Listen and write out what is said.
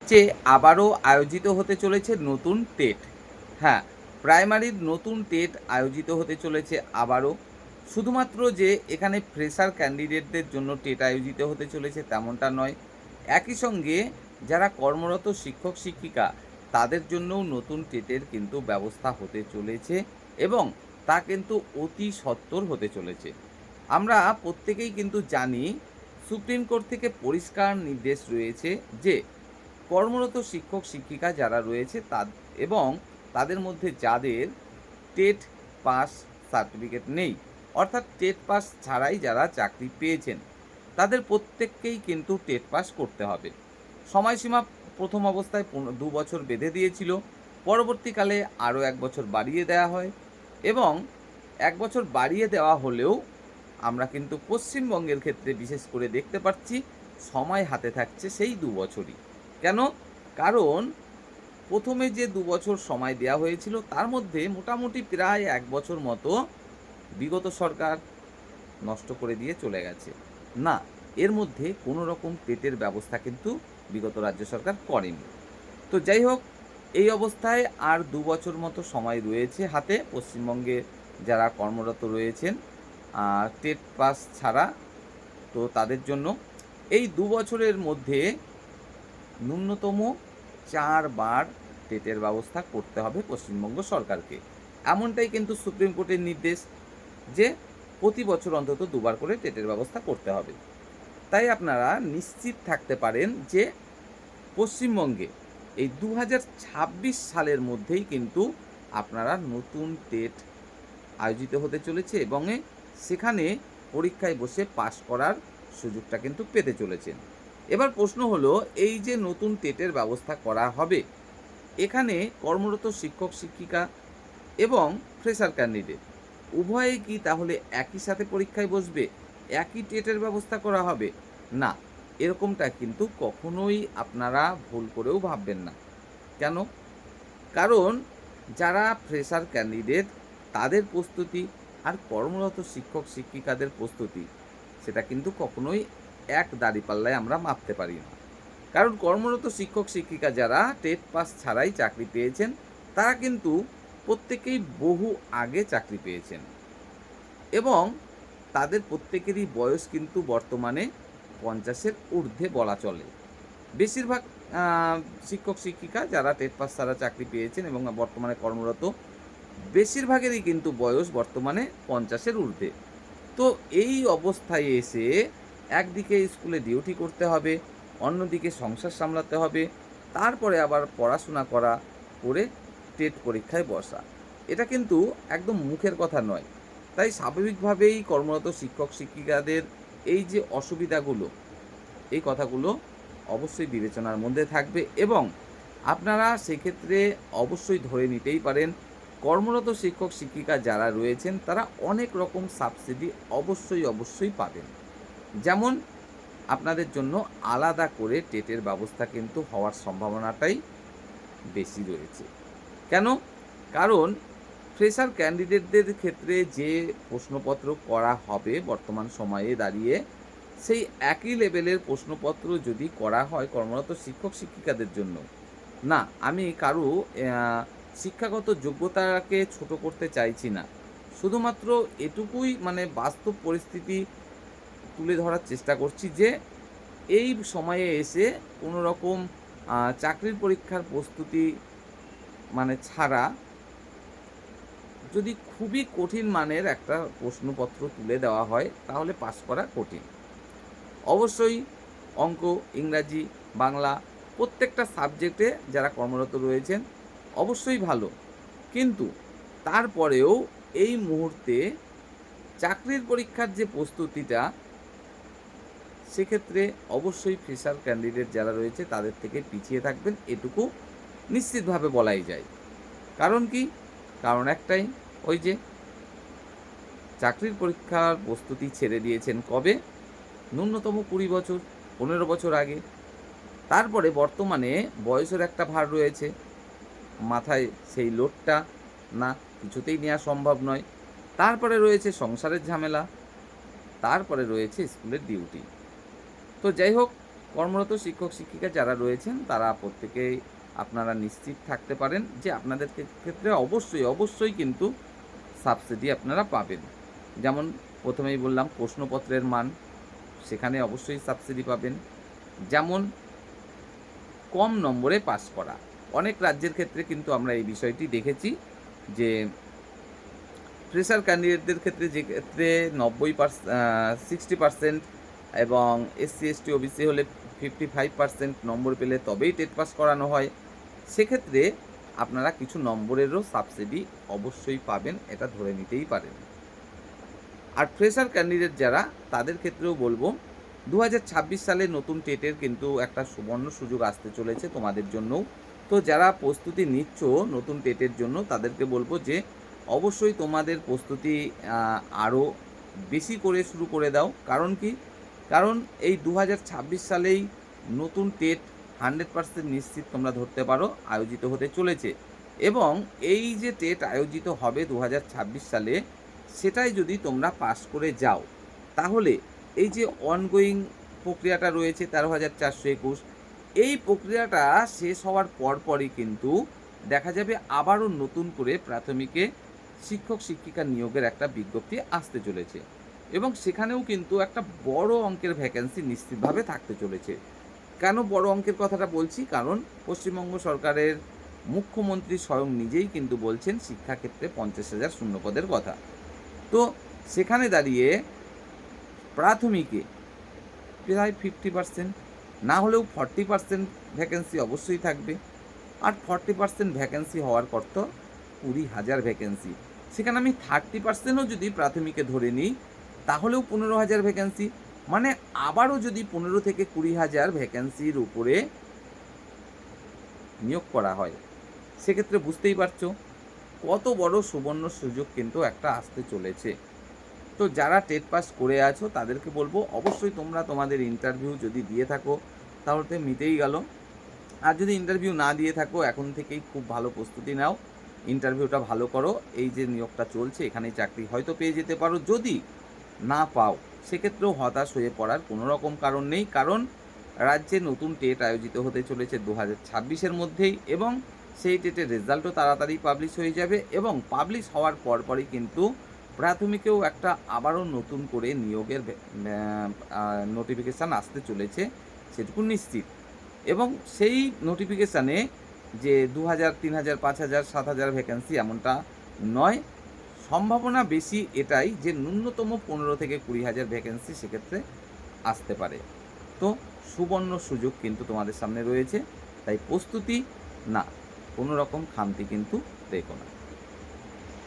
যে আবারও আয়োজিত হতে চলেছে নতুন টেট। হ্যাঁ, প্রাইমারির নতুন টেট আয়োজিত হতে চলেছে আবারও। শুধুমাত্র যে এখানে ফ্রেশার ক্যান্ডিডেটদের জন্য টেট আয়োজিত হতে চলেছে তেমনটা নয়। একই সঙ্গে যারা কর্মরত শিক্ষক-শিক্ষিকা তাদের জন্যও নতুন টেটের কিন্তু ব্যবস্থা হতে চলেছে এবং তা কিন্তু অতি সত্বর হতে চলেছে। আমরা প্রত্যেকেই কিন্তু জানি সুপ্রিম কোর্ট থেকে পরিষ্কার নির্দেশ রয়েছে যে কর্মরত শিক্ষক-শিক্ষিকা যারা রয়েছে এবং তাদের মধ্যে যাদের টেট পাস সার্টিফিকেট নেই, অর্থাৎ টেট পাস ছাড়াই যারা চাকরি পেয়েছেন, তাদের প্রত্যেককেই কিন্তু টেট পাস করতে হবে। সময়সীমা প্রথম অবস্থায় ২ বছর বেঁধে দিয়েছিল, পরবর্তীকালে আরও ১ বছর বাড়িয়ে দেওয়া হয় এবং ১ বছর বাড়িয়ে দেওয়া হলেও আমরা কিন্তু পশ্চিমবঙ্গের ক্ষেত্রে বিশেষ করে দেখতে পাচ্ছি সময় হাতে থাকছে সেই ২ বছরই। কেন? কারণ প্রথমে যে ২ বছর সময় দেওয়া হয়েছিল তার মধ্যে মোটামুটি প্রায় ১ বছর মতো বিগত সরকার নষ্ট করে দিয়ে চলে গেছে। না, এর মধ্যে কোনো রকম টেটের ব্যবস্থা কিন্তু বিগত রাজ্য সরকার করেনি। তো যাই হোক, এই অবস্থায় আর ২ বছর মতো সময় রয়েছে হাতে পশ্চিমবঙ্গে যারা কর্মরত রয়েছেন টেট পাস ছাড়া। তো তাদের জন্য এই ২ বছরের মধ্যে ন্যূনতম ৪ বার টেটের ব্যবস্থা করতে হবে পশ্চিমবঙ্গ সরকারকে। এমনটাই কিন্তু সুপ্রিম কোর্টের নির্দেশ যে প্রতি বছর অন্তত ২ বার করে টেটের ব্যবস্থা করতে হবে। তাই আপনারা নিশ্চিত থাকতে পারেন যে পশ্চিমবঙ্গে এই ২০২৬ সালের মধ্যেই কিন্তু আপনারা নতুন টেট আয়োজিত হতে চলেছে এবং সেখানে পরীক্ষায় বসে পাশ করার সুযোগটা কিন্তু পেতে চলেছেন। এবার প্রশ্ন হলো, এই যে নতুন টেটের ব্যবস্থা করা হবে, এখানে কর্মরত শিক্ষক-শিক্ষিকা এবং ফ্রেশার ক্যান্ডিডেট উভয়েই কি তাহলে একই সাথে পরীক্ষায় বসবে? একই টেটের ব্যবস্থা করা হবে? না, এরকমটা কিন্তু কখনোই আপনারা ভুল করেও ভাববেন না। কেন? কারণ যারা ফ্রেশার ক্যান্ডিডেট তাদের প্রস্তুতি আর কর্মরত শিক্ষক-শিক্ষিকাদের প্রস্তুতি সেটা কিন্তু কখনোই এক দাঁড়িপাল্লায় আমরা মাপতে পারি না। কারণ কর্মরত শিক্ষক-শিক্ষিকা যারা টেট পাস ছাড়াই চাকরি পেয়েছেন, তারা কিন্তু প্রত্যেকেই বহু আগে চাকরি পেয়েছেন এবং তাদের প্রত্যেকেরই বয়স কিন্তু বর্তমানে ৫০-এর ঊর্ধ্বে বলা চলে। বেশিরভাগ আ শিক্ষক-শিক্ষিকা যারা টেট পাস ছাড়া চাকরি পেয়েছেন এবং বর্তমানে কর্মরত, বেশিরভাগেরই কিন্তু বয়স বর্তমানে ৫০-এর ঊর্ধ্বে। তো এই অবস্থায় এসে একদিকে স্কুলে ডিউটি করতে হবে, অন্যদিকে সংসার সামলাতে হবে, তারপরে আবার পড়াশোনা করে টেট পরীক্ষায় বসা। এটা কিন্তু একদম মুখের কথা নয়। তাই স্বাভাবিকভাবেই কর্মরত শিক্ষক-শিক্ষিকাদের এই যে অসুবিধাগুলো, এই কথাগুলো অবশ্যই বিবেচনার মধ্যে থাকবে এবং আপনারা সেক্ষেত্রে অবশ্যই ধরে নিতেই পারেন কর্মরত শিক্ষক-শিক্ষিকা যারা রয়েছেন তারা অনেক রকম সাবসিডি অবশ্যই পাবেন। যেমন আপনাদের জন্য আলাদা করে টেটের ব্যবস্থা কিন্তু হওয়ার সম্ভাবনাটাই বেশি রয়েছে। কেন? কারণ ফ্রেশার ক্যান্ডিডেটদের ক্ষেত্রে যে প্রশ্নপত্র করা হবে বর্তমান সময়ে দাঁড়িয়ে, সেই একই লেভেলের প্রশ্নপত্র যদি করা হয় কর্মরত শিক্ষক-শিক্ষিকাদের জন্য, না আমি কারো শিক্ষাগত যোগ্যতাকে ছোট করতে চাইছি না। শুধুমাত্র এটুকুই মানে বাস্তব পরিস্থিতি তুলে ধরার চেষ্টা করছি যে এই সময়ে এসে কোনো রকম চাকরির পরীক্ষার প্রস্তুতি মানে ছাড়া যদি খুবই কঠিন মানের একটা প্রশ্নপত্র তুলে দেওয়া হয় তাহলে পাস করা কঠিন। অবশ্যই অঙ্ক, ইংরাজি, বাংলা প্রত্যেকটা সাবজেক্টে যারা কর্মরত রয়েছেন অবশ্যই ভালো। কিন্তু তারপরেও এই মুহূর্তে চাকরির পরীক্ষার যে প্রস্তুতিটা সেক্ষেত্রে অবশ্যই ফ্রেশার ক্যান্ডিডেট যারা রয়েছে তাদের থেকে পিছিয়ে থাকবেন, এটুকু নিশ্চিতভাবে বলাই যায়। কারণ কি? কারণ একটাই, ওই যে চাকরির পরীক্ষার প্রস্তুতি ছেড়ে দিয়েছেন কবে? ন্যূনতম ২০ বছর, ১৫ বছর আগে। তারপরে বর্তমানে বয়সের একটা ভার রয়েছে, মাথায় সেই লোডটা না কিছুতেই নেওয়া সম্ভব নয়। তারপরে রয়েছে সংসারের ঝামেলা, তারপরে রয়েছে স্কুলের ডিউটি। তো যাই হোক, কর্মরত শিক্ষক শিক্ষিকা যারা রয়েছেন তারা প্রত্যেকেই আপনারা নিশ্চিত থাকতে পারেন যে আপনাদের ক্ষেত্রে অবশ্যই কিন্তু সাবসিডি আপনারা পাবেন। যেমন প্রথমেই বললাম প্রশ্নপত্রের মান, সেখানে অবশ্যই সাবসিডি পাবেন। যেমন কম নম্বরে পাস করা, অনেক রাজ্যের ক্ষেত্রে কিন্তু আমরা এই বিষয়টি দেখেছি যে ফ্রেশার ক্যান্ডিডেটদের ক্ষেত্রে, যে ক্ষেত্রে 60% এবং এসসি এসটি ওবিসি হলে 55% নম্বর পেলে তবেই টেট পাস করানো হয়। সেক্ষেত্রে আপনারা কিছু নম্বরেরও সাবসিডি অবশ্যই পাবেন, এটা ধরে নিতেই পারেন। আর ফ্রেশার ক্যান্ডিডেট যারা, তাদের ক্ষেত্রেও বলবো 2026 সালে নতুন টেটের কিন্তু একটা সুবর্ণ সুযোগ আসতে চলেছে তোমাদের জন্যও। তো যারা প্রস্তুতি নিচ্ছ নতুন টেটের জন্য, তাদেরকে বলবো যে অবশ্যই তোমাদের প্রস্তুতি আরও বেশি করে শুরু করে দাও। কারণ কি? কারণ এই 2026 সালেই নতুন টেট 100% নিশ্চিত তোমরা ধরতে পারো আয়োজিত হতে চলেছে। এবং এই যে টেট আয়োজিত হবে 2026 সালে, সেটাই যদি তোমরা পাস করে যাও, তাহলে এই যে অনগোয়িং প্রক্রিয়াটা রয়েছে 13,421, এই প্রক্রিয়াটা শেষ হওয়ার পরপরই কিন্তু দেখা যাবে আবারও নতুন করে প্রাথমিকে শিক্ষক শিক্ষিকা নিয়োগের একটা বিজ্ঞপ্তি আসতে চলেছে। এবং সেখানেও কিন্তু একটা বড় অঙ্কের ভ্যাকেন্সি নিশ্চিতভাবে থাকতে চলেছে। কেন বড় অঙ্কের কথাটা বলছি? কারণ পশ্চিমবঙ্গ সরকারের মুখ্যমন্ত্রী স্বয়ং নিজেই কিন্তু বলছেন শিক্ষাক্ষেত্রে 50,000 শূন্যপদের কথা। তো সেখানে দাঁড়িয়ে প্রাথমিকে প্রায় 50%, না হলেও 40% ভ্যাকেন্সি অবশ্যই থাকবে। আর 40% ভ্যাকেন্সি হওয়ার পর তো 20,000 ভ্যাকেন্সি, সেখানে আমি 30%ও যদি প্রাথমিকে ধরে নিই, তাহলেও 15,000 ভ্যাকেন্সি। মানে আবারও যদি 15 থেকে 20,000 ভ্যাকেন্সির উপরে নিয়োগ করা হয়, সেক্ষেত্রে বুঝতেই পারছো কত বড় সুবর্ণ সুযোগ কিন্তু একটা আসতে চলেছে। তো যারা টেট পাস করে আছো তাদেরকে বলবো অবশ্যই তোমরা তোমাদের ইন্টারভিউ যদি দিয়ে থাকো তাহলে তো মিটেই গেল। আর যদি ইন্টারভিউ না দিয়ে থাকো, এখন থেকেই খুব ভালো প্রস্তুতি নাও, ইন্টারভিউটা ভালো করো। এই যে নিয়োগটা চলছে, এখানেই চাকরি হয়তো পেয়ে যেতে পারো। যদি না পাও, সেক্ষেত্রেও হতাশ হয়ে পড়ার কোনো রকম কারণ নেই। কারণ রাজ্যে নতুন টেট আয়োজিত হতে চলেছে 2026-এর মধ্যেই, এবং সেই টেটের রেজাল্টও তাড়াতাড়ি পাবলিশ হয়ে যাবে। এবং পাবলিশ হওয়ার পরপরই কিন্তু প্রাথমিকেও একটা আবারও নতুন করে নিয়োগের নোটিফিকেশান আসতে চলেছে, সেটুকু নিশ্চিত। এবং সেই নোটিফিকেশানে যে 2,000, 3,000, 5,000, 7,000 ভ্যাকেন্সি এমনটা নয়, সম্ভাবনা বেশি এটাই যে ন্যূনতম 15 থেকে 20,000 ভ্যাকেন্সি সেক্ষেত্রে আসতে পারে। তো সুবর্ণ সুযোগ কিন্তু তোমাদের সামনে রয়েছে, তাই প্রস্তুতি না, কোনো রকম খামতি কিন্তু রেখো না।